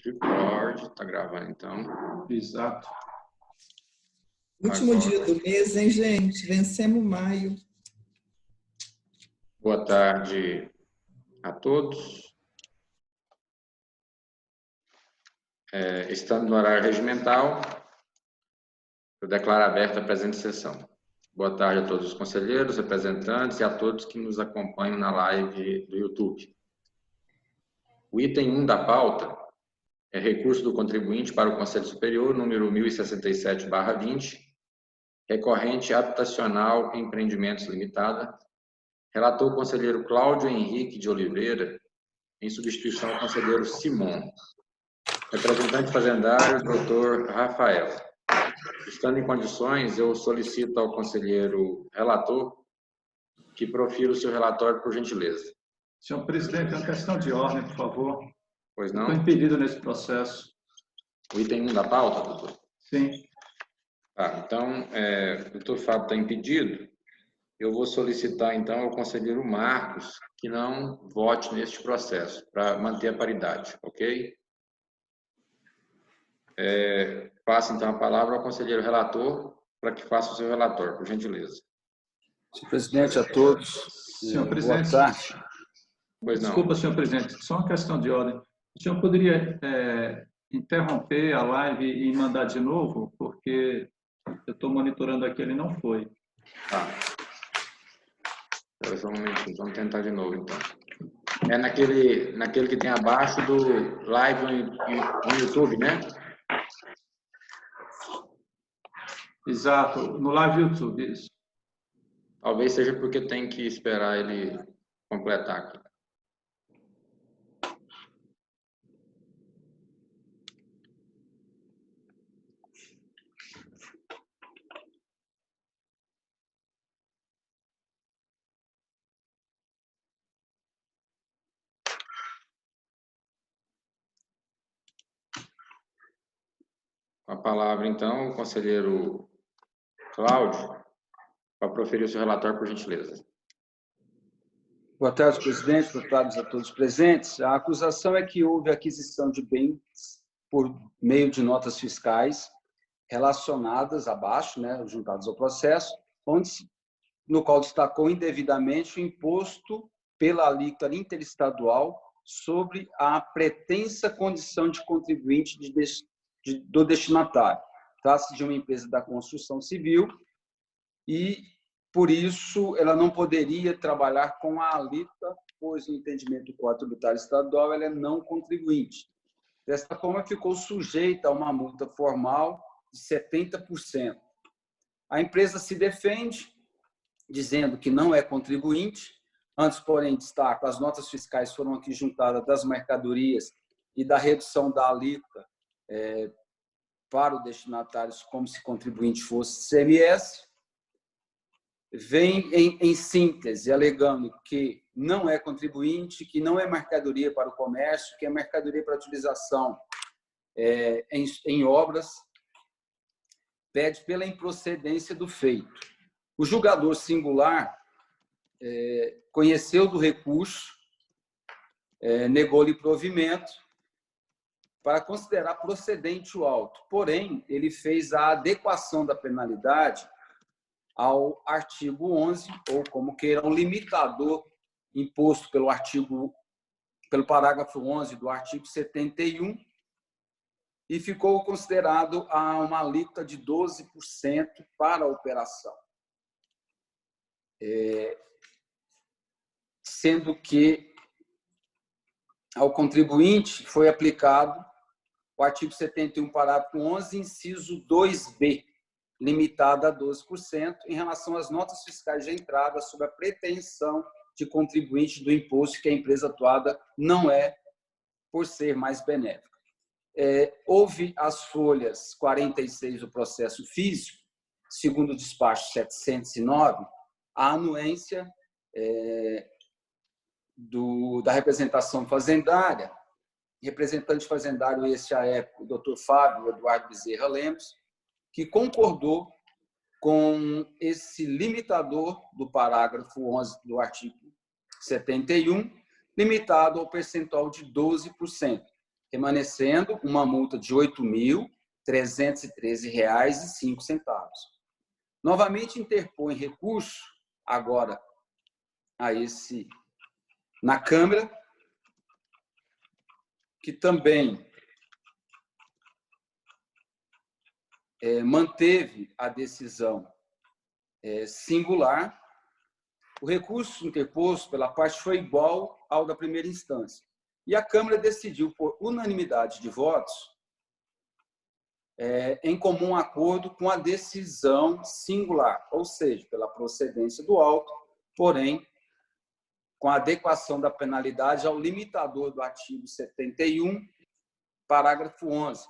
Record, está gravando então. Exato. Último dia do mês, hein, gente? Vencemos maio. Boa tarde a todos. Estando no horário regimental, eu declaro aberta a presente sessão. Boa tarde a todos os conselheiros, representantes e a todos que nos acompanham na live do YouTube. O item 1 da pauta é recurso do contribuinte para o Conselho Superior, número 1067/20, recorrente habitacional Empreendimentos Limitada. Relator o conselheiro Cláudio Henrique de Oliveira, em substituição ao conselheiro Simon. Representante fazendário, doutor Rafael. Estando em condições, eu solicito ao conselheiro relator que profira o seu relatório, por gentileza. Senhor presidente, é uma questão de ordem, por favor. Pois não? Estou impedido nesse processo. O item 1 da pauta, doutor? Sim. Então, o doutor Fábio está impedido. Eu vou solicitar, então, ao conselheiro Marcos que não vote neste processo, para manter a paridade, ok? Passo, então, a palavra ao conselheiro relator para que faça o seu relatório, por gentileza. Senhor presidente, a todos. Senhor presidente, boa tarde. Pois não. Desculpa, senhor presidente, só uma questão de ordem. O senhor poderia interromper a live e mandar de novo? Porque eu estou monitorando aqui, ele não foi. Tá. Espera só um momentinho, vamos tentar de novo, então. É naquele que tem abaixo do live no YouTube, né? Exato, no live YouTube, isso. Talvez seja porque tem que esperar ele completar aqui. Com a palavra, então, o conselheiro Cláudio, para proferir o seu relatório, por gentileza. Boa tarde, presidente, boa tarde a todos presentes. A acusação é que houve aquisição de bens por meio de notas fiscais relacionadas abaixo, né, juntadas ao processo, no qual destacou indevidamente o imposto pela alíquota interestadual sobre a pretensa condição de contribuinte do destinatário. Trata-se de uma empresa da construção civil e, por isso, ela não poderia trabalhar com a alíquota, pois, no entendimento do Código Tributário Estadual, ela é não contribuinte. Desta forma, ficou sujeita a uma multa formal de 70%. A empresa se defende, dizendo que não é contribuinte. Antes, porém, destaco, as notas fiscais foram aqui juntadas das mercadorias e da redução da alíquota para o destinatário, como se contribuinte fosse CMS. Vem em síntese, alegando que não é contribuinte, que não é mercadoria para o comércio, que é mercadoria para utilização em obras, pede pela improcedência do feito. O julgador singular conheceu do recurso, negou-lhe provimento para considerar procedente o auto. Porém, ele fez a adequação da penalidade ao artigo 11, ou como queiram, limitador imposto pelo parágrafo 11 do artigo 71, e ficou considerado a uma alíquota de 12% para a operação. Sendo que ao contribuinte foi aplicado o artigo 71, parágrafo 11, inciso 2b, limitado a 12%, em relação às notas fiscais de entrada sobre a pretensão de contribuinte do imposto que a empresa atuada não é, por ser mais benéfica. Houve as folhas 46 do processo físico, segundo o despacho 709, a anuência da representação fazendária, representante fazendário esse à época, o doutor Fábio Eduardo Bezerra Lemos, que concordou com esse limitador do parágrafo 11 do artigo 71, limitado ao percentual de 12%, remanescendo uma multa de R$ 8.313,05. Novamente interpõe recurso agora na Câmara, que também manteve a decisão singular. O recurso interposto pela parte foi igual ao da primeira instância. E a Câmara decidiu, por unanimidade de votos, em comum acordo com a decisão singular, ou seja, pela procedência do auto, porém, com a adequação da penalidade ao limitador do artigo 71, parágrafo 11.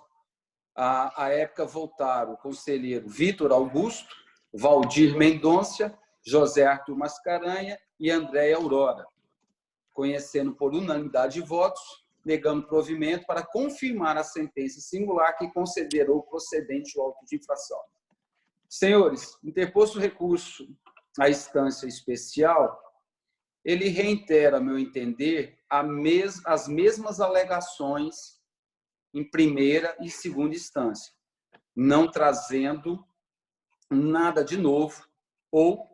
À época votaram o conselheiro Vitor Augusto, Valdir Mendonça, José Arthur Mascarenhas e Andréia Aurora, conhecendo por unanimidade de votos, negando provimento para confirmar a sentença singular que considerou procedente o auto de infração. Senhores, interposto o recurso à instância especial, ele reitera, a meu entender, as mesmas alegações em primeira e segunda instância, não trazendo nada de novo ou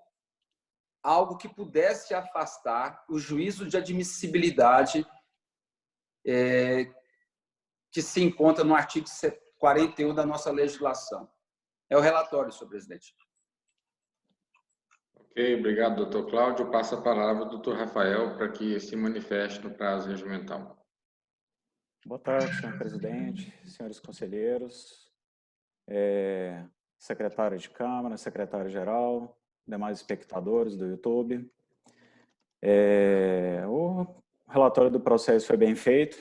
algo que pudesse afastar o juízo de admissibilidade que se encontra no artigo 41 da nossa legislação. É o relatório, senhor presidente. Ok, obrigado, doutor Cláudio. Passa a palavra ao doutor Rafael para que se manifeste no prazo regimental. Boa tarde, senhor presidente, senhores conselheiros, secretário de Câmara, secretário-geral, demais espectadores do YouTube. O relatório do processo foi bem feito.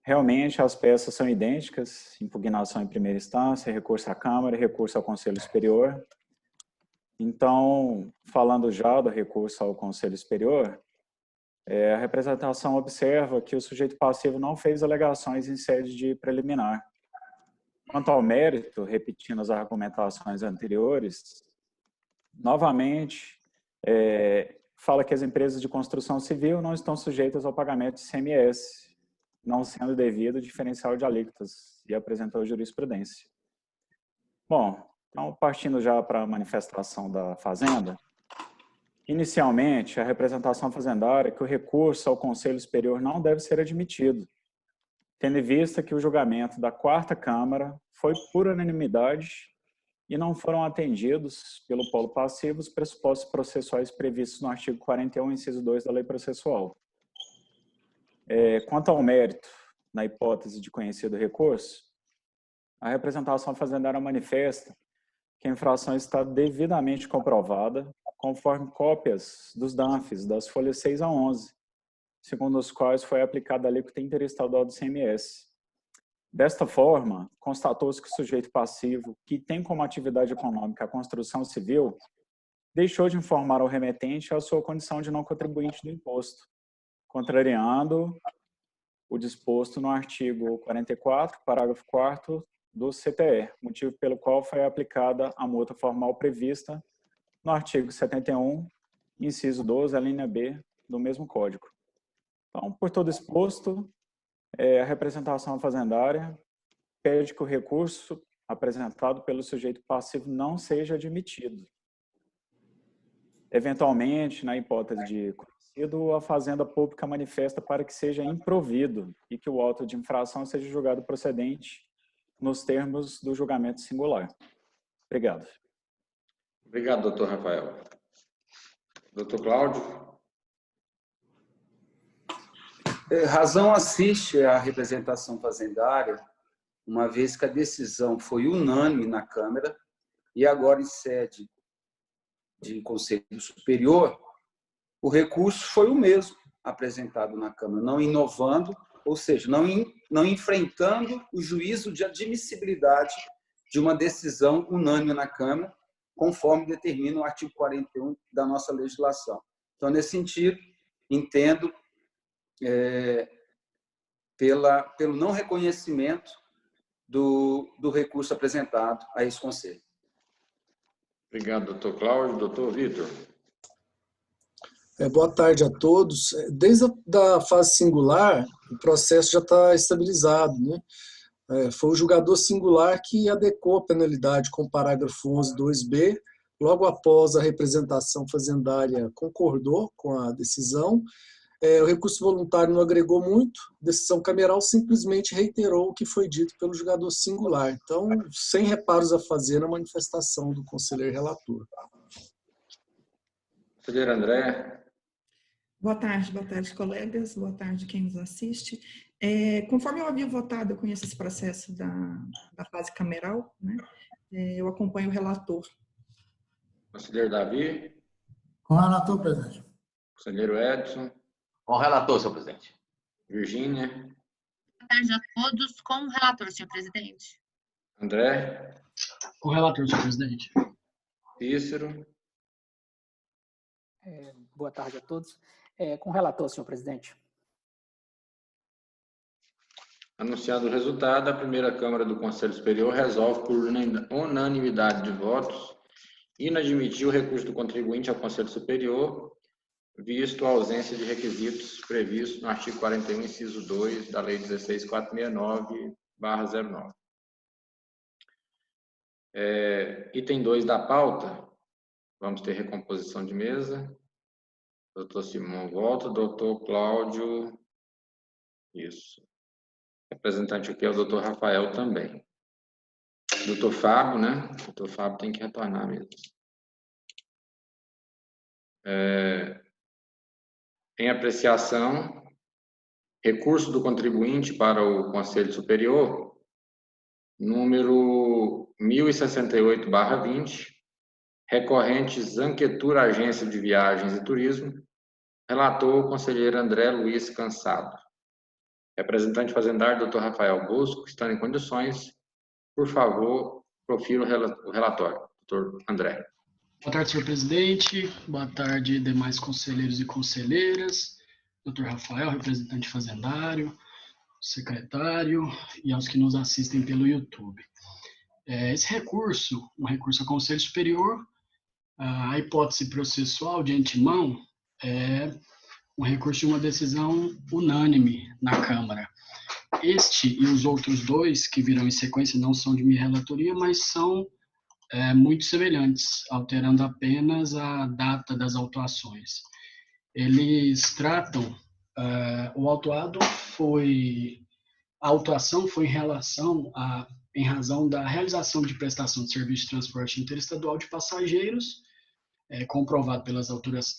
Realmente, as peças são idênticas, impugnação em primeira instância, recurso à Câmara e recurso ao Conselho Superior. Então, falando já do recurso ao Conselho Superior, a representação observa que o sujeito passivo não fez alegações em sede de preliminar. Quanto ao mérito, repetindo as argumentações anteriores, novamente, fala que as empresas de construção civil não estão sujeitas ao pagamento de ICMS, não sendo devido diferencial de alíquotas, e apresentou jurisprudência. Bom, então, partindo já para a manifestação da Fazenda, inicialmente, a representação fazendária é que o recurso ao Conselho Superior não deve ser admitido, tendo em vista que o julgamento da 4ª Câmara foi por unanimidade e não foram atendidos pelo polo passivo os pressupostos processuais previstos no artigo 41, inciso 2 da Lei Processual. Quanto ao mérito, na hipótese de conhecido recurso, a representação fazendária manifesta que a infração está devidamente comprovada, conforme cópias dos DANFs, das folhas 6 a 11, segundo os quais foi aplicada a alíquota interestadual do ICMS. Desta forma, constatou-se que o sujeito passivo, que tem como atividade econômica a construção civil, deixou de informar ao remetente a sua condição de não contribuinte do imposto, contrariando o disposto no artigo 44, parágrafo 4º do CTE, motivo pelo qual foi aplicada a multa formal prevista no artigo 71, inciso 12, a linha B do mesmo Código. Então, por todo exposto, a representação fazendária pede que o recurso apresentado pelo sujeito passivo não seja admitido. Eventualmente, na hipótese de conhecido, a Fazenda Pública manifesta para que seja improvido e que o auto de infração seja julgado procedente nos termos do julgamento singular. Obrigado. Obrigado, doutor Rafael. Doutor Cláudio. Razão assiste à representação fazendária, uma vez que a decisão foi unânime na Câmara e agora em sede de Conselho Superior, o recurso foi o mesmo apresentado na Câmara, não inovando, ou seja, não enfrentando o juízo de admissibilidade de uma decisão unânime na Câmara, conforme determina o artigo 41 da nossa legislação. Então, nesse sentido, entendo pelo não reconhecimento do recurso apresentado a esse Conselho. Obrigado, doutor Cláudio. Doutor Vitor. Boa tarde a todos. Desde a da fase singular, o processo já está estabilizado, né? Foi o julgador singular que adequou a penalidade com o parágrafo 11.2b. Logo após a representação fazendária concordou com a decisão. O recurso voluntário não agregou muito, a decisão cameral simplesmente reiterou o que foi dito pelo julgador singular. Então, sem reparos a fazer na manifestação do conselheiro relator. Conselheiro André. Boa tarde, colegas. Boa tarde, quem nos assiste. Conforme eu havia votado, eu conheço esse processo da fase cameral, né? Eu acompanho o relator. Conselheiro Davi. Com o relator, presidente. Conselheiro Edson. Com o relator, senhor presidente. Virgínia. Boa tarde a todos. Com o relator, senhor presidente. André. Com o relator, senhor presidente. Cícero. Boa tarde a todos. Com o relator, senhor presidente. Anunciado o resultado, a primeira Câmara do Conselho Superior resolve por unanimidade de votos inadmitir o recurso do contribuinte ao Conselho Superior, visto a ausência de requisitos previstos no artigo 41, inciso 2 da Lei 16.469/09. Item 2 da pauta, vamos ter recomposição de mesa. Doutor Simão volta, doutor Cláudio, isso. Representante aqui é o doutor Rafael também. Doutor Fábio, né? Doutor Fábio tem que retornar mesmo. Em apreciação, recurso do contribuinte para o Conselho Superior, número 1068/20, recorrente Zanquetura Agência de Viagens e Turismo, relator o conselheiro André Luiz Cansado. Representante fazendário, doutor Rafael Bosco, estando em condições, por favor, profira o relatório. Doutor André. Boa tarde, senhor presidente. Boa tarde, demais conselheiros e conselheiras. Doutor Rafael, representante fazendário, secretário e aos que nos assistem pelo YouTube. Esse recurso, um recurso ao Conselho Superior, a hipótese processual de antemão é um recurso de uma decisão unânime na Câmara. Este e os outros dois que virão em sequência não são de minha relatoria, mas são muito semelhantes, alterando apenas a data das autuações. Eles tratam, o autuado a autuação foi em razão da realização de prestação de serviço de transporte interestadual de passageiros, comprovado pelas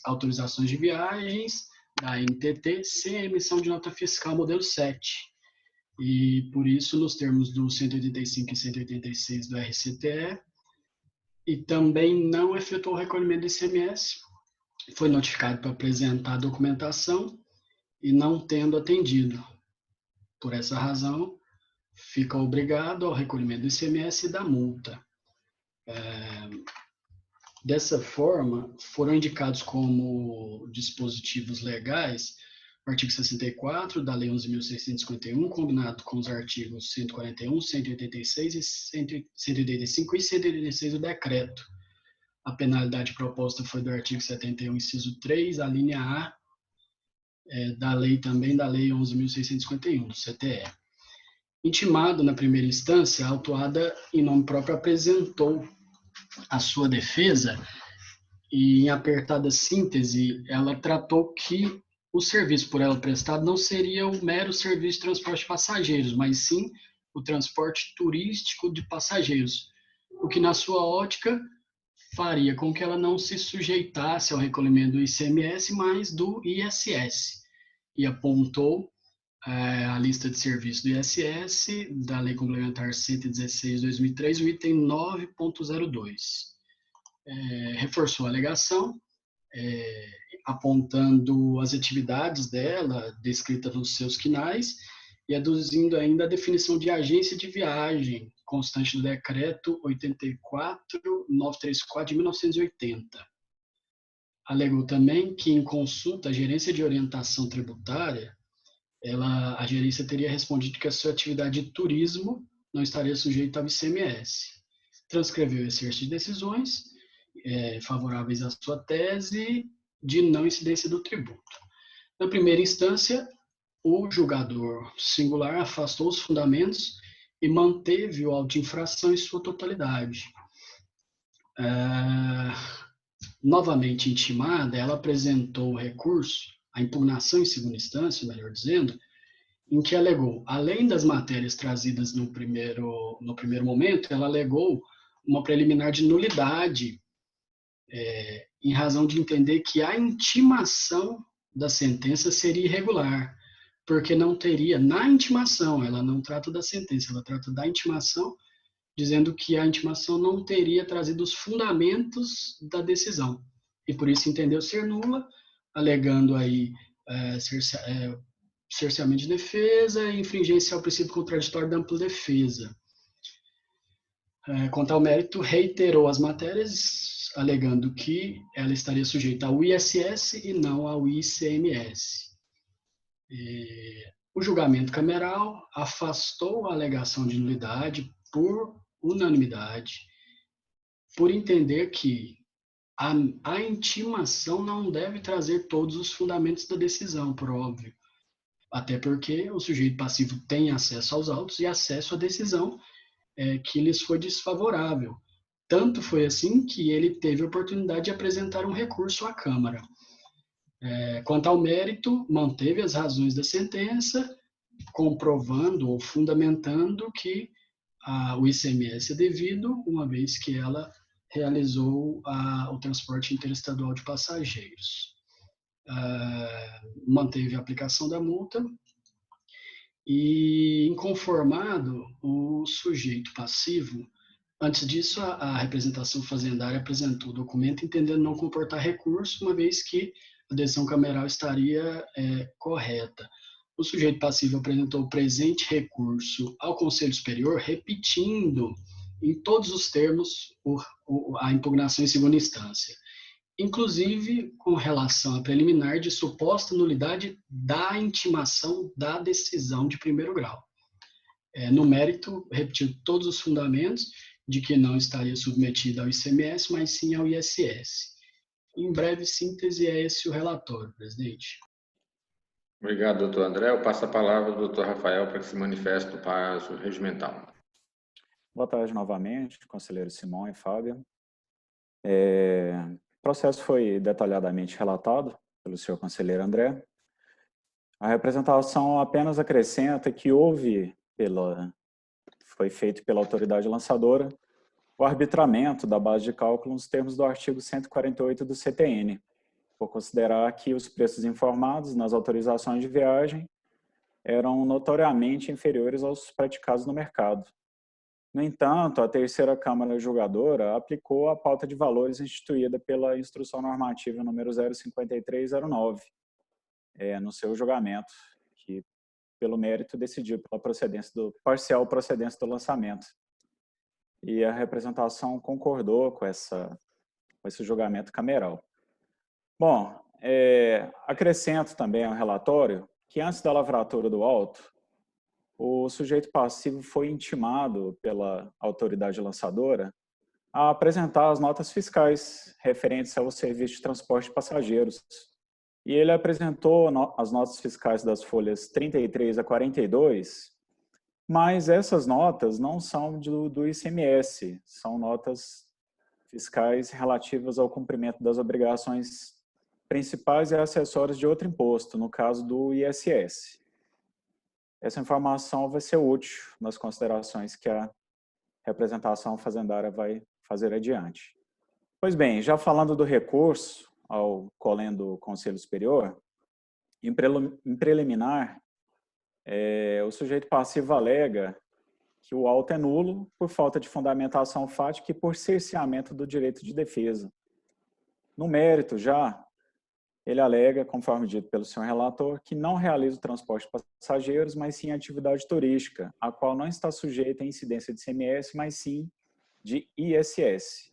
autorizações de viagens da NTT, sem a emissão de nota fiscal modelo 7. E, por isso, nos termos do 185 e 186 do RCTE, e também não efetuou o recolhimento do ICMS, foi notificado para apresentar a documentação e não tendo atendido. Por essa razão, fica obrigado ao recolhimento do ICMS e da multa. Dessa forma, foram indicados como dispositivos legais o artigo 64 da Lei 11.651, combinado com os artigos 141, 186, 185 e 186 do decreto. A penalidade proposta foi do artigo 71, inciso 3, a linha A, da lei 11.651, do CTE. Intimado na primeira instância, a autuada, em nome próprio, apresentou a sua defesa e, em apertada síntese, ela tratou que o serviço por ela prestado não seria o mero serviço de transporte de passageiros, mas sim o transporte turístico de passageiros, o que, na sua ótica, faria com que ela não se sujeitasse ao recolhimento do ICMS, mas do ISS, e apontou a lista de serviços do ISS, da Lei Complementar 116/2003, o item 9.02. Reforçou a alegação, apontando as atividades dela, descritas nos seus quinais, e aduzindo ainda a definição de agência de viagem, constante do decreto 84.934 de 1980. Alegou também que, em consulta à gerência de orientação tributária, a gerência teria respondido que a sua atividade de turismo não estaria sujeita ao ICMS. Transcreveu esse exercício de decisões favoráveis à sua tese, de não incidência do tributo. Na primeira instância, o julgador singular afastou os fundamentos e manteve o auto de infração em sua totalidade. Novamente intimada, ela apresentou o recurso, a impugnação em segunda instância, melhor dizendo, em que alegou, além das matérias trazidas no primeiro momento, ela alegou uma preliminar de nulidade, em razão de entender que a intimação da sentença seria irregular, porque não teria, na intimação, ela não trata da sentença, ela trata da intimação, dizendo que a intimação não teria trazido os fundamentos da decisão. E por isso entendeu ser nula, alegando aí cerceamento de defesa e infringência ao princípio contraditório da ampla defesa. Quanto ao mérito, reiterou as matérias, alegando que ela estaria sujeita ao ISS e não ao ICMS. O julgamento cameral afastou a alegação de nulidade por unanimidade, por entender que a intimação não deve trazer todos os fundamentos da decisão, por óbvio. Até porque o sujeito passivo tem acesso aos autos e acesso à decisão que lhes foi desfavorável. Tanto foi assim que ele teve a oportunidade de apresentar um recurso à Câmara. Quanto ao mérito, manteve as razões da sentença, comprovando ou fundamentando que o ICMS é devido, uma vez que ela realizou o transporte interestadual de passageiros. Manteve a aplicação da multa e, inconformado, o sujeito passivo, antes disso, a representação fazendária apresentou o documento entendendo não comportar recurso, uma vez que a decisão cameral estaria correta. O sujeito passivo apresentou o presente recurso ao Conselho Superior, repetindo em todos os termos a impugnação em segunda instância, inclusive com relação à preliminar de suposta nulidade da intimação da decisão de primeiro grau. No mérito, repetiu todos os fundamentos de que não estaria submetida ao ICMS, mas sim ao ISS. Em breve síntese, é esse o relatório, presidente. Obrigado, doutor André. Eu passo a palavra ao doutor Rafael para que se manifeste no prazo regimental. Boa tarde novamente, conselheiro Simão e Fábio. O processo foi detalhadamente relatado pelo senhor conselheiro André. A representação apenas acrescenta que foi feito pela autoridade lançadora o arbitramento da base de cálculo nos termos do artigo 148 do CTN, por considerar que os preços informados nas autorizações de viagem eram notoriamente inferiores aos praticados no mercado. No entanto, a terceira Câmara Julgadora aplicou a pauta de valores instituída pela Instrução Normativa número 05309, no seu julgamento, que, pelo mérito, decidiu pela parcial procedência do lançamento. E a representação concordou com esse julgamento cameral. Bom, acrescento também ao relatório que antes da lavratura do auto, o sujeito passivo foi intimado pela autoridade lançadora a apresentar as notas fiscais referentes ao serviço de transporte de passageiros. E ele apresentou as notas fiscais das folhas 33 a 42, mas essas notas não são do ICMS, são notas fiscais relativas ao cumprimento das obrigações principais e acessórias de outro imposto, no caso do ISS. Essa informação vai ser útil nas considerações que a representação fazendária vai fazer adiante. Pois bem, já falando do recurso ao colém do Conselho Superior, em preliminar, o sujeito passivo alega que o auto é nulo por falta de fundamentação fática e por cerceamento do direito de defesa. No mérito, já, ele alega, conforme dito pelo senhor relator, que não realiza o transporte de passageiros, mas sim atividade turística, a qual não está sujeita à incidência de ICMS, mas sim de ISS.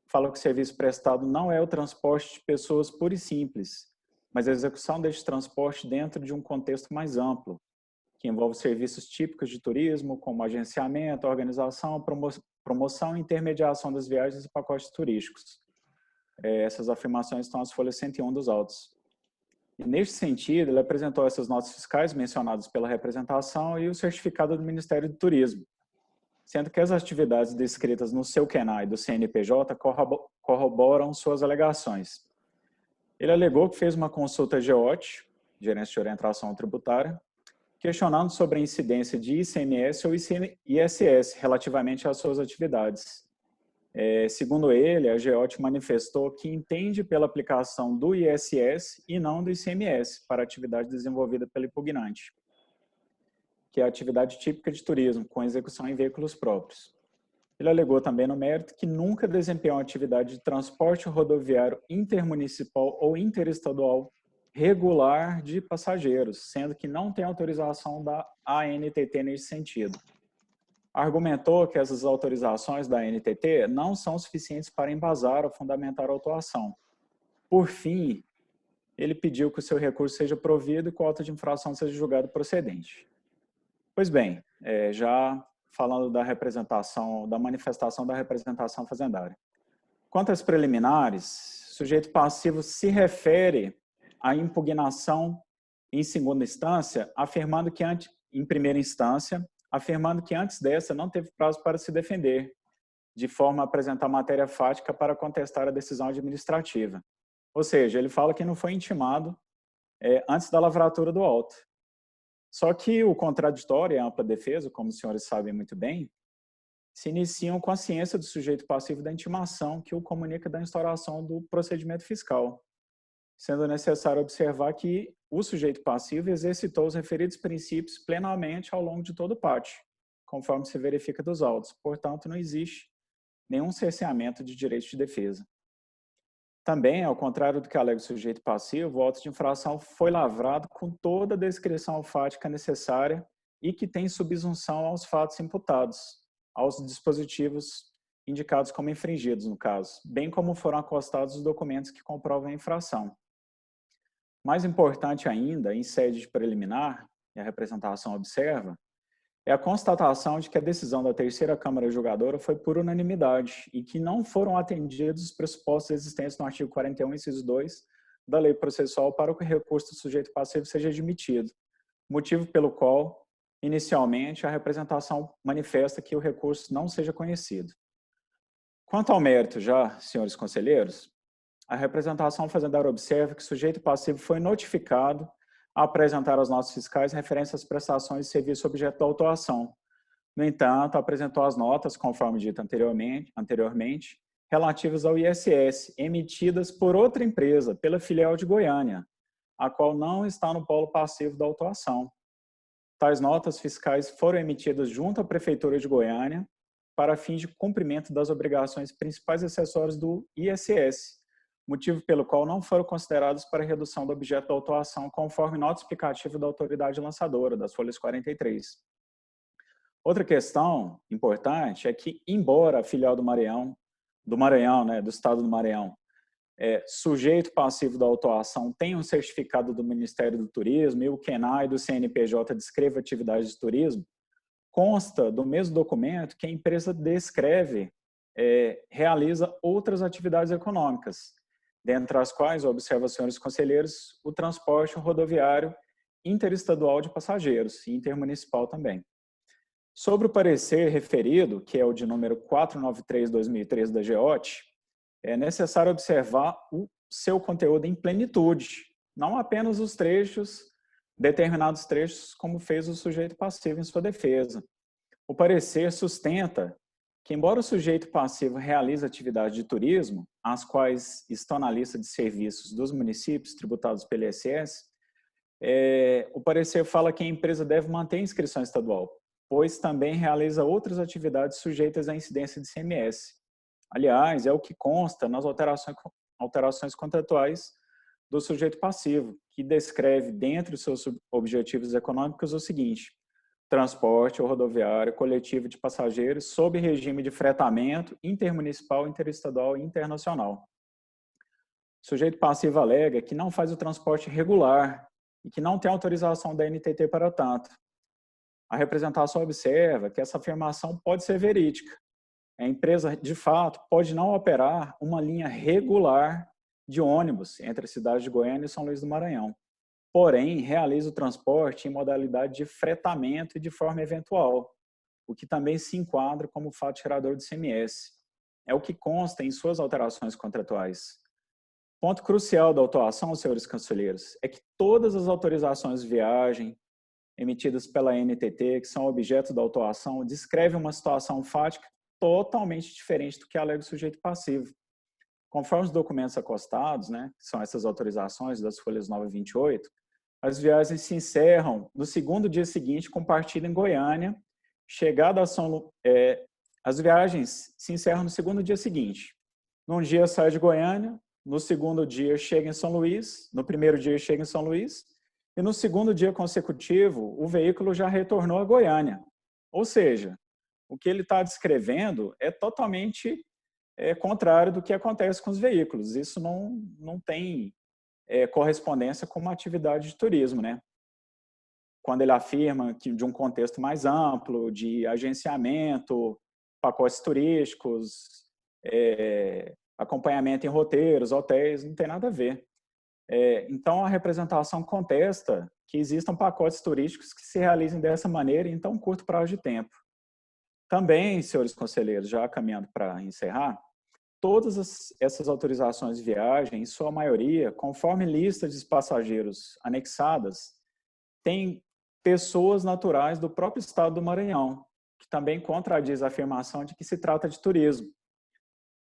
Fala que o serviço prestado não é o transporte de pessoas pura e simples, mas a execução deste transporte dentro de um contexto mais amplo, que envolve serviços típicos de turismo, como agenciamento, organização, promoção e intermediação das viagens e pacotes turísticos. Essas afirmações estão nas folhas 101 dos autos. E, neste sentido, ele apresentou essas notas fiscais mencionadas pela representação e o certificado do Ministério do Turismo, sendo que as atividades descritas no seu QNAE do CNPJ corroboram suas alegações. Ele alegou que fez uma consulta GEOT, Gerência de Orientação Tributária, questionando sobre a incidência de ICMS ou ISS relativamente às suas atividades. Segundo ele, a GEOT manifestou que entende pela aplicação do ISS e não do ICMS para a atividade desenvolvida pelo impugnante, que é a atividade típica de turismo, com execução em veículos próprios. Ele alegou também no mérito que nunca desempenhou atividade de transporte rodoviário intermunicipal ou interestadual regular de passageiros, sendo que não tem autorização da ANTT nesse sentido. Argumentou que essas autorizações da ANTT não são suficientes para embasar ou fundamentar a autuação. Por fim, ele pediu que o seu recurso seja provido e que o auto de infração seja julgado procedente. Pois bem, já falando da representação, da manifestação da representação fazendária. Quanto às preliminares, o sujeito passivo se refere à impugnação em segunda instância, afirmando que em primeira instância, afirmando que antes dessa não teve prazo para se defender, de forma a apresentar matéria fática para contestar a decisão administrativa. Ou seja, ele fala que não foi intimado antes da lavratura do auto. Só que o contraditório e a ampla defesa, como os senhores sabem muito bem, se iniciam com a ciência do sujeito passivo da intimação que o comunica da instauração do procedimento fiscal, sendo necessário observar que o sujeito passivo exercitou os referidos princípios plenamente ao longo de todo o pátio, conforme se verifica dos autos. Portanto, não existe nenhum cerceamento de direito de defesa. Também, ao contrário do que alega o sujeito passivo, o auto de infração foi lavrado com toda a descrição fática necessária e que tem subsunção aos fatos imputados, aos dispositivos indicados como infringidos, no caso, bem como foram acostados os documentos que comprovam a infração. Mais importante ainda, em sede preliminar, e a representação observa, é a constatação de que a decisão da terceira Câmara Julgadora foi por unanimidade e que não foram atendidos os pressupostos existentes no artigo 41, inciso 2 da Lei Processual para que o recurso do sujeito passivo seja admitido, motivo pelo qual, inicialmente, a representação manifesta que o recurso não seja conhecido. Quanto ao mérito já, senhores conselheiros, a representação fazendária observa que o sujeito passivo foi notificado a apresentar as notas fiscais referentes às prestações de serviço objeto da autuação. No entanto, apresentou as notas, conforme dito anteriormente, relativas ao ISS, emitidas por outra empresa, pela filial de Goiânia, a qual não está no polo passivo da autuação. Tais notas fiscais foram emitidas junto à Prefeitura de Goiânia para fins de cumprimento das obrigações principais e acessórias do ISS, motivo pelo qual não foram considerados para redução do objeto da autuação, conforme nota explicativa da autoridade lançadora, das folhas 43. Outra questão importante é que, embora a filial do Maranhão, do Estado do Maranhão, sujeito passivo da autuação tenha um certificado do Ministério do Turismo e o QNAE e do CNPJ descreva atividades de turismo, consta do mesmo documento que a empresa descreve, realiza outras atividades econômicas, dentre as quais, observa, senhores conselheiros, o transporte rodoviário interestadual de passageiros e intermunicipal também. Sobre o parecer referido, que é o de número 493/2013 da GEOT, é necessário observar o seu conteúdo em plenitude, não apenas os trechos, determinados trechos, como fez o sujeito passivo em sua defesa. O parecer sustenta que, embora o sujeito passivo realize atividade de turismo, as quais estão na lista de serviços dos municípios tributados pelo ISS, o parecer fala que a empresa deve manter a inscrição estadual, pois também realiza outras atividades sujeitas à incidência de ICMS. Aliás, é o que consta nas alterações contratuais do sujeito passivo, que descreve, dentre os seus objetivos econômicos, o seguinte: transporte rodoviário coletivo de passageiros sob regime de fretamento intermunicipal, interestadual e internacional. O sujeito passivo alega que não faz o transporte regular e que não tem autorização da ANTT para tanto. A representação observa que essa afirmação pode ser verídica, a empresa, de fato, pode não operar uma linha regular de ônibus entre a cidade de Goiânia e São Luís do Maranhão. Porém, realiza o transporte em modalidade de fretamento e de forma eventual, o que também se enquadra como fato gerador do ICMS. É o que consta em suas alterações contratuais. Ponto crucial da autuação, senhores conselheiros, é que todas as autorizações de viagem emitidas pela NTT, que são objeto da autuação, descrevem uma situação fática totalmente diferente do que alega o sujeito passivo. Conforme os documentos acostados, né, que são essas autorizações das folhas 9 e 28, as viagens se encerram no segundo dia seguinte com partida em Goiânia. Chegada a as viagens se encerram no segundo dia seguinte. Num dia sai de Goiânia, no segundo dia chega em São Luís, no primeiro dia chega em São Luís, e no segundo dia consecutivo o veículo já retornou a Goiânia. Ou seja, o que ele está descrevendo é totalmente contrário do que acontece com os veículos. Isso não tem correspondência com uma atividade de turismo, né? Quando ele afirma que de um contexto mais amplo, de agenciamento, pacotes turísticos, acompanhamento em roteiros, hotéis, não tem nada a ver. Então, a representação contesta que existam pacotes turísticos que se realizem dessa maneira em tão curto prazo de tempo. Também, senhores conselheiros, já caminhando para encerrar, todas essas autorizações de viagem, em sua maioria, conforme lista de passageiros anexadas, têm pessoas naturais do próprio estado do Maranhão, que também contradiz a afirmação de que se trata de turismo.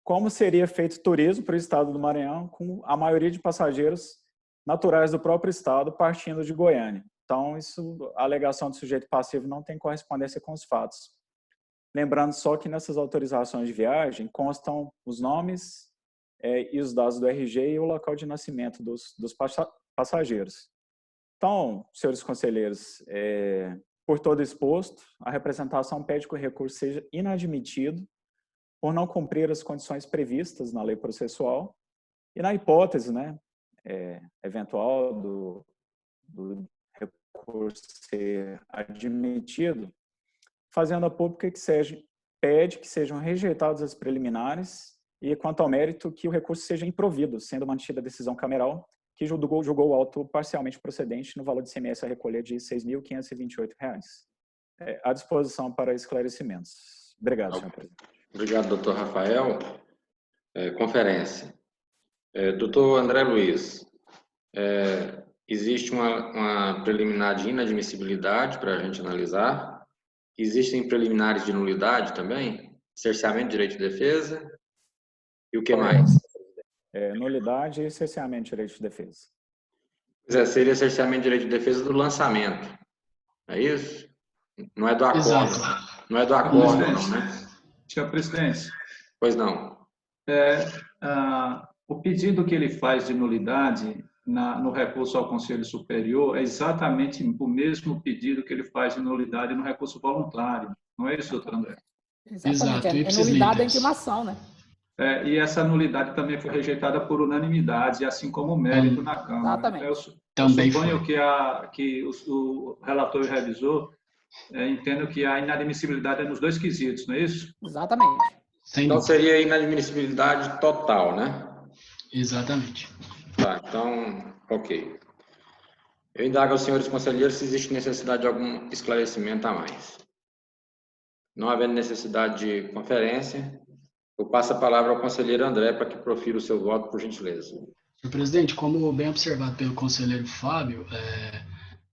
Como seria feito turismo para o estado do Maranhão com a maioria de passageiros naturais do próprio estado partindo de Goiânia? Então, a alegação do sujeito passivo não tem correspondência com os fatos. Lembrando só que nessas autorizações de viagem constam os nomes e os dados do RG e o local de nascimento dos passageiros. Então, senhores conselheiros, por todo exposto, a representação pede que o recurso seja inadmitido por não cumprir as condições previstas na lei processual e na hipótese, né, eventual do recurso ser admitido, fazendo a pública pede que sejam rejeitadas as preliminares e, quanto ao mérito, que o recurso seja improvido, sendo mantida a decisão cameral que julgou o auto parcialmente procedente no valor de ICMS a recolher de R$ 6.528. À disposição para esclarecimentos. Obrigado, senhor presidente. Obrigado, doutor Rafael. Conferência. Doutor André Luiz, existe uma preliminar de inadmissibilidade para a gente analisar. Existem preliminares de nulidade também? Cerceamento de direito de defesa? E o que mais? Nulidade e cerceamento de direito de defesa. Seria cerceamento de direito de defesa do lançamento. É isso? Não é do acordo. Exato. Não é do acordo, não, né? Senhor presidente. Pois não. O pedido que ele faz de nulidade no recurso ao Conselho Superior é exatamente o mesmo pedido que ele faz de nulidade no recurso voluntário. Não é isso, doutor André? Exatamente. É nulidade da intimação, né? E essa nulidade também foi rejeitada por unanimidade, assim como o mérito na Câmara. Exatamente. Eu suponho que o relator e o revisor entendam que a inadmissibilidade é nos dois quesitos, não é isso? Exatamente. Então seria inadmissibilidade total, né? Exatamente. Tá, então, ok. Eu indago aos senhores conselheiros se existe necessidade de algum esclarecimento a mais. Não havendo necessidade de conferência, eu passo a palavra ao conselheiro André para que profira o seu voto, por gentileza. Senhor presidente, como bem observado pelo conselheiro Fábio,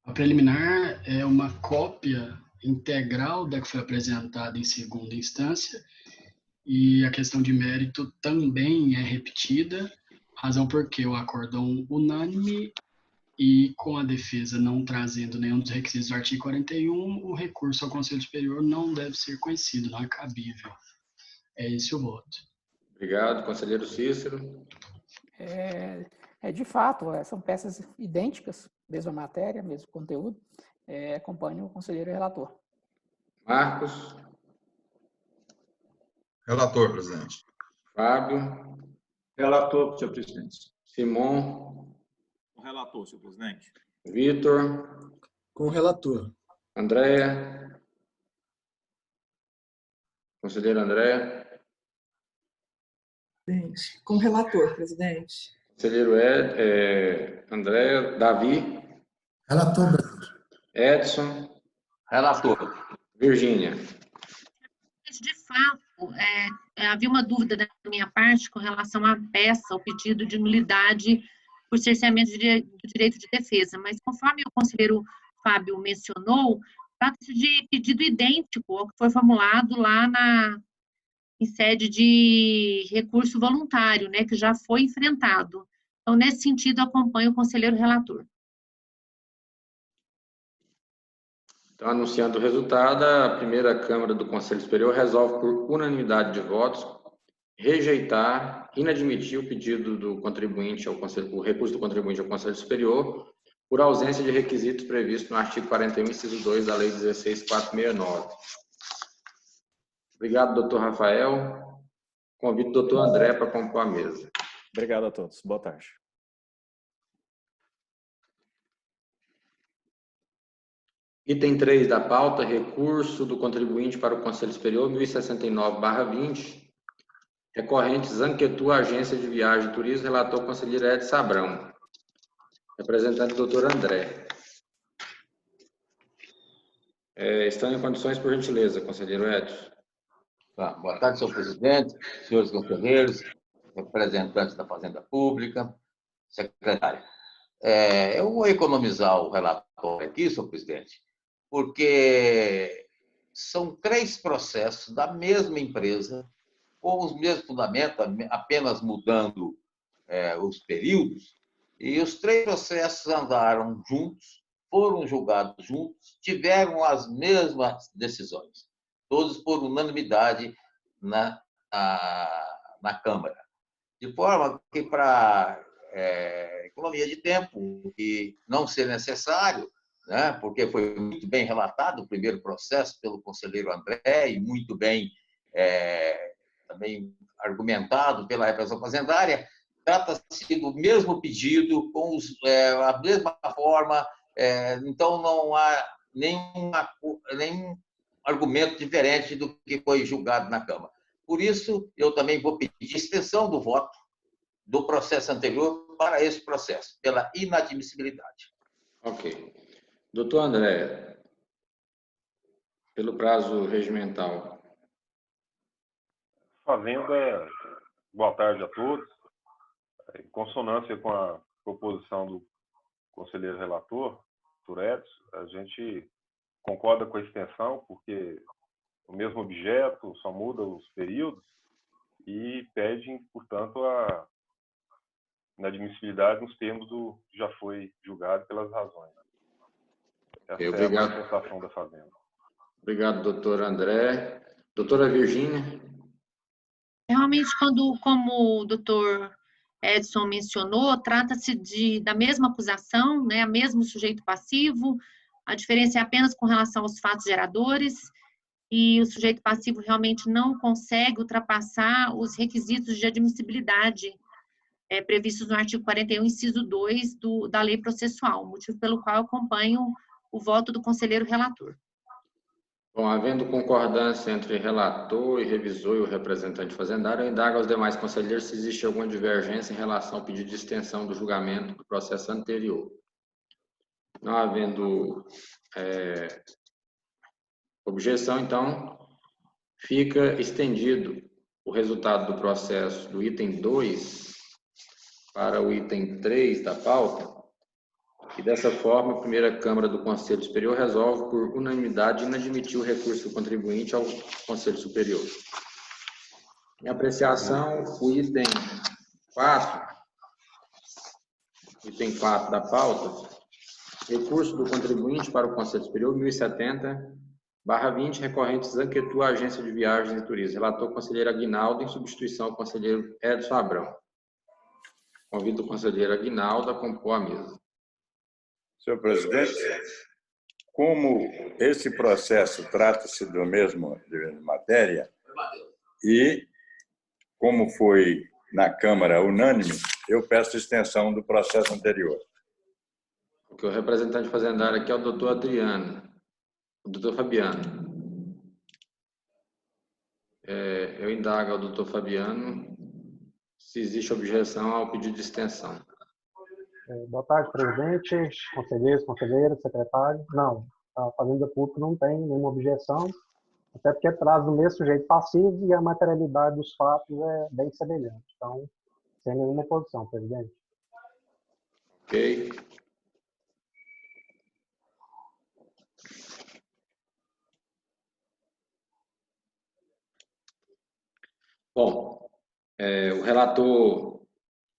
a preliminar é uma cópia integral da que foi apresentada em segunda instância e a questão de mérito também é repetida, razão porque o acórdão unânime e com a defesa não trazendo nenhum dos requisitos do artigo 41, o recurso ao Conselho Superior não deve ser conhecido, não é cabível. É esse o voto. Obrigado, conselheiro Cícero. De fato, são peças idênticas, mesma matéria, mesmo conteúdo. Acompanho o conselheiro relator. Marcos. Relator, presidente. Fábio. Relator, senhor presidente. Simon. Com relator, senhor presidente. Vitor. Com relator. Andréa. Conselheiro André. Presidente. Com o relator, presidente. Conselheiro André, Davi, Relator, presidente. Edson, Relator. Virgínia. De fato, havia uma dúvida da minha parte com relação à peça, o pedido de nulidade por cerceamento do direito de defesa, mas conforme o conselheiro Fábio mencionou, trata-se de pedido idêntico ao que foi formulado lá em sede de recurso voluntário, né, que já foi enfrentado. Então, nesse sentido, acompanho o conselheiro relator. Então, anunciando o resultado, a primeira Câmara do Conselho Superior resolve por unanimidade de votos rejeitar, inadmitir o pedido do contribuinte o recurso do contribuinte ao Conselho Superior por ausência de requisitos previstos no artigo 41, inciso 2 da Lei 16.469. Obrigado, doutor Rafael. Convido o doutor André para compor a mesa. Obrigado a todos. Boa tarde. Item 3 da pauta, recurso do contribuinte para o Conselho Superior 1069/20, recorrente Zanquetu, Agência de Viagem e Turismo, relator conselheiro Edson Abrão. Representante doutor André. Estão em condições, por gentileza, conselheiro Edson. Tá. Boa tarde, senhor presidente, senhores conselheiros, representantes da Fazenda Pública, secretário. Eu vou economizar o relatório aqui, senhor presidente, porque são 3 processos da mesma empresa, com os mesmos fundamentos, apenas mudando os períodos, e os 3 processos andaram juntos, foram julgados juntos, tiveram as mesmas decisões, todos por unanimidade na Câmara. De forma que, para economia de tempo, e não ser necessário, né, porque foi muito bem relatado o primeiro processo pelo conselheiro André e muito bem também argumentado pela representação fazendária, trata-se do mesmo pedido, com a mesma forma, então não há nenhum argumento diferente do que foi julgado na Câmara. Por isso, eu também vou pedir extensão do voto do processo anterior para esse processo, pela inadmissibilidade. Ok. Doutor André, pelo prazo regimental. Fazenda, boa tarde a todos. Em consonância com a proposição do conselheiro relator, Dr. Edson, a gente concorda com a extensão, porque o mesmo objeto só muda os períodos e pede, portanto, a inadmissibilidade nos termos do que já foi julgado pelas razões. Essa é a manifestação da Fazenda. Obrigado, doutor André. Doutora Virgínia. Realmente, como o doutor Edson mencionou, trata-se da mesma acusação, né, mesmo sujeito passivo, a diferença é apenas com relação aos fatos geradores, e o sujeito passivo realmente não consegue ultrapassar os requisitos de admissibilidade previstos no artigo 41, inciso 2 da lei processual, motivo pelo qual eu acompanho o voto do conselheiro relator. Bom, havendo concordância entre relator e revisor e o representante fazendário, eu indago aos demais conselheiros se existe alguma divergência em relação ao pedido de extensão do julgamento do processo anterior. Não havendo objeção, então, fica estendido o resultado do processo do item 2 para o item 3 da pauta, e dessa forma a primeira Câmara do Conselho Superior resolve por unanimidade inadmitir o recurso do contribuinte ao Conselho Superior. Em apreciação, o item 4 da pauta, recurso do contribuinte para o Conselho Superior 1070/20, recorrente Zanquetu, Agência de Viagens e Turismo. Relator conselheiro Aguinaldo, em substituição ao conselheiro Edson Abrão. Convido o conselheiro Aguinaldo a compor a mesa. Senhor presidente, como esse processo trata-se da mesma matéria e como foi na Câmara unânime, eu peço extensão do processo anterior. Porque o representante fazendário aqui é o doutor Adriano, o doutor Fabiano. Eu indago ao doutor Fabiano se existe objeção ao pedido de extensão. Boa tarde, presidente, conselheiros, conselheiras, secretário. Não, a Fazenda Pública não tem nenhuma objeção, até porque traz do mesmo sujeito passivo e a materialidade dos fatos é bem semelhante. Então, sem nenhuma oposição, presidente. Ok. Bom, o relator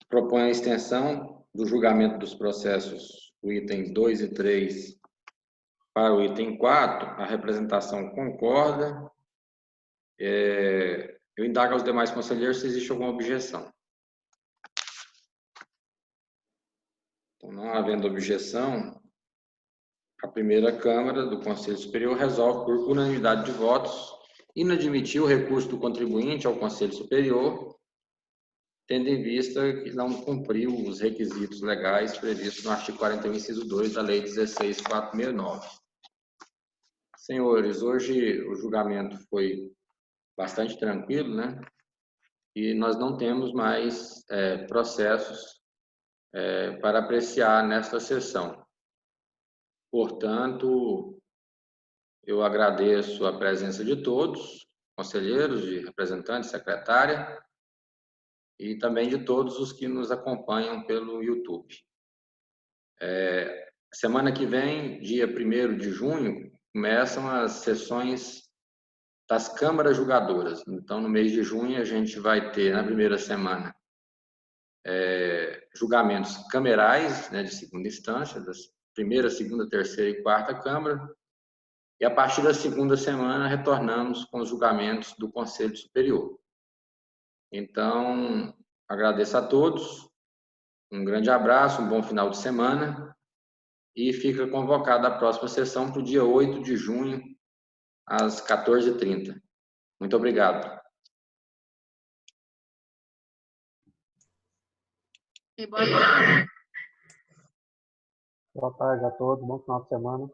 propõe a extensão do julgamento dos processos, o item 2 e 3, para o item 4. A representação concorda. Eu indago aos demais conselheiros se existe alguma objeção. Então, não havendo objeção, a primeira Câmara do Conselho Superior resolve, por unanimidade de votos, inadmitir o recurso do contribuinte ao Conselho Superior, tendo em vista que não cumpriu os requisitos legais previstos no artigo 41, inciso 2 da Lei 16.469. Senhores, hoje o julgamento foi bastante tranquilo, né? E nós não temos mais processos para apreciar nesta sessão. Portanto, eu agradeço a presença de todos, conselheiros, de representantes, secretária, e também de todos os que nos acompanham pelo YouTube. Semana que vem, dia 1º de junho, começam as sessões das câmaras julgadoras. Então, no mês de junho, a gente vai ter, na primeira semana, julgamentos camerais, né, de segunda instância, das primeira, segunda, terceira e quarta Câmara, e a partir da segunda semana retornamos com os julgamentos do Conselho Superior. Então, agradeço a todos, um grande abraço, um bom final de semana, e fica convocada a próxima sessão para o dia 8 de junho, às 14h30. Muito obrigado. Boa tarde. Boa tarde a todos, bom final de semana.